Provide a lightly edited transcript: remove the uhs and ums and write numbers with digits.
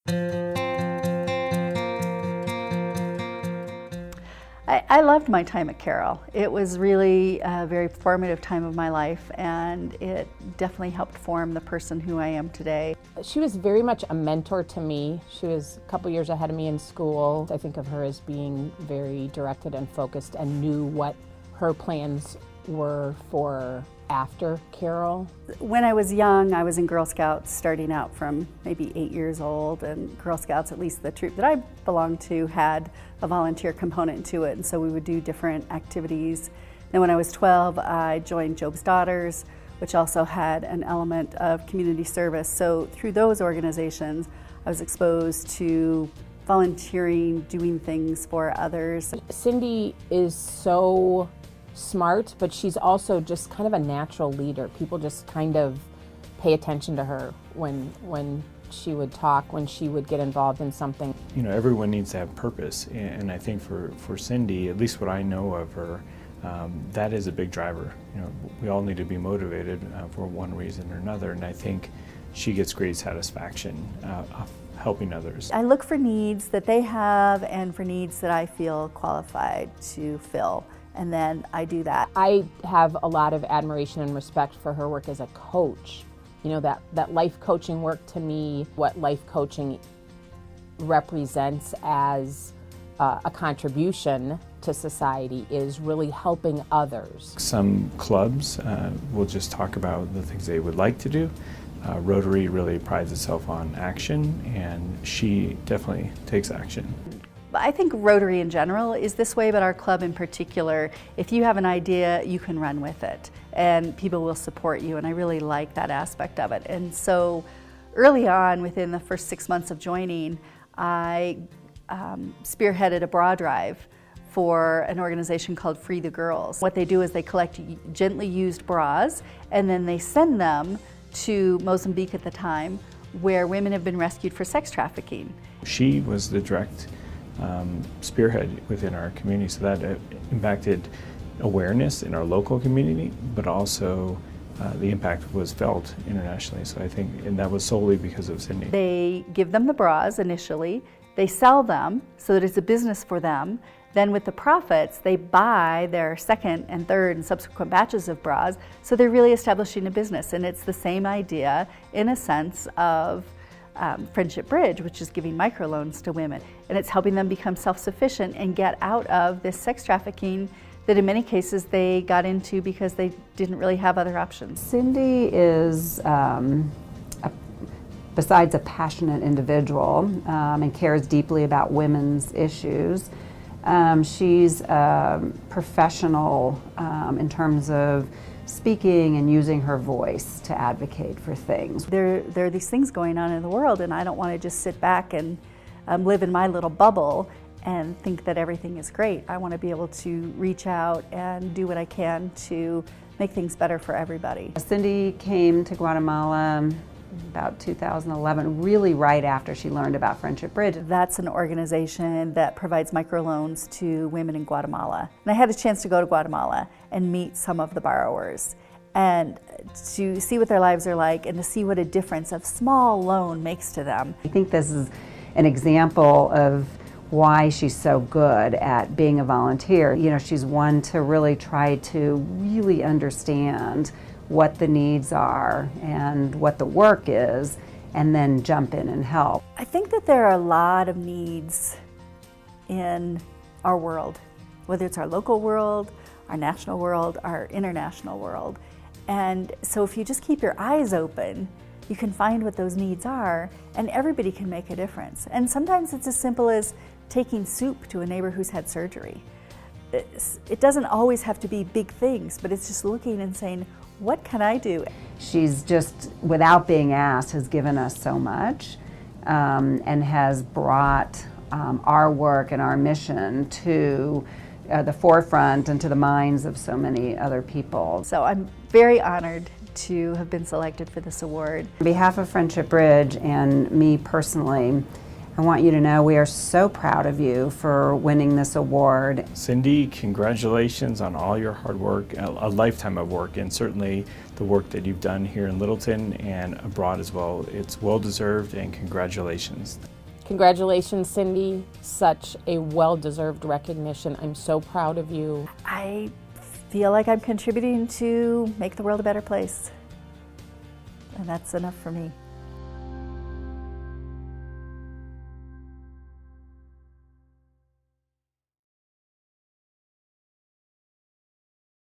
I loved my time at Carroll. It was really a very formative time of my life, and it definitely helped form the person who I am today. She was very much a mentor to me. She was a couple years ahead of me in school. I think of her as being very directed and focused and knew what her plans were for after Carroll. When I was young, I was in Girl Scouts starting out from maybe 8 years old, and Girl Scouts, at least the troop that I belonged to, had a volunteer component to it, and so we would do different activities. Then when I was 12, I joined Job's Daughters, which also had an element of community service. So through those organizations, I was exposed to volunteering, doing things for others. Cindy is so smart, but she's also just kind of a natural leader. People just kind of pay attention to her when she would talk, when she would get involved in something. You know, everyone needs to have purpose, and I think for Cindy, at least what I know of her, that is a big driver. You know, we all need to be motivated for one reason or another, and I think she gets great satisfaction of helping others. I look for needs that they have and for needs that I feel qualified to fill, and then I do that. I have a lot of admiration and respect for her work as a coach. You know, that life coaching work, to me, what life coaching represents as a contribution to society is really helping others. Some clubs will just talk about the things they would like to do. Rotary really prides itself on action, and she definitely takes action. I think Rotary in general is this way, but our club in particular, if you have an idea, you can run with it, and people will support you, and I really like that aspect of it. And so early on, within the first 6 months of joining, I spearheaded a bra drive for an organization called Free the Girls. What they do is they collect gently used bras, and then they send them to Mozambique at the time, where women have been rescued for sex trafficking. She was the direct spearhead within our community, so that impacted awareness in our local community, but also the impact was felt internationally. So I think, and that was solely because of Cindy. They give them the bras initially, they sell them so that it's a business for them. Then with the profits, they buy their second and third and subsequent batches of bras, so they're really establishing a business. And it's the same idea in a sense of Friendship Bridge, which is giving microloans to women. And it's helping them become self-sufficient and get out of this sex trafficking that in many cases they got into because they didn't really have other options. Cindy is, besides a passionate individual and cares deeply about women's issues, she's a professional in terms of speaking and using her voice to advocate for things. There are these things going on in the world, and I don't want to just sit back and live in my little bubble and think that everything is great. I want to be able to reach out and do what I can to make things better for everybody. Cindy came to Guatemala about 2011, really right after she learned about Friendship Bridge. That's an organization that provides microloans to women in Guatemala. And I had a chance to go to Guatemala and meet some of the borrowers and to see what their lives are like and to see what a difference a small loan makes to them. I think this is an example of why she's so good at being a volunteer. You know, she's one to really try to really understand what the needs are and what the work is, and then jump in and help. I think that there are a lot of needs in our world, whether it's our local world, our national world, our international world. And so if you just keep your eyes open, you can find what those needs are, and everybody can make a difference. And sometimes it's as simple as taking soup to a neighbor who's had surgery. It doesn't always have to be big things, but it's just looking and saying, what can I do? She's just, without being asked, has given us so much and has brought our work and our mission to the forefront and to the minds of so many other people. So I'm very honored to have been selected for this award. On behalf of Friendship Bridge and me personally, I want you to know we are so proud of you for winning this award. Cindy, congratulations on all your hard work, a lifetime of work, and certainly the work that you've done here in Littleton and abroad as well. It's well deserved, and congratulations. Congratulations, Cindy. Such a well-deserved recognition. I'm so proud of you. I feel like I'm contributing to make the world a better place, and that's enough for me.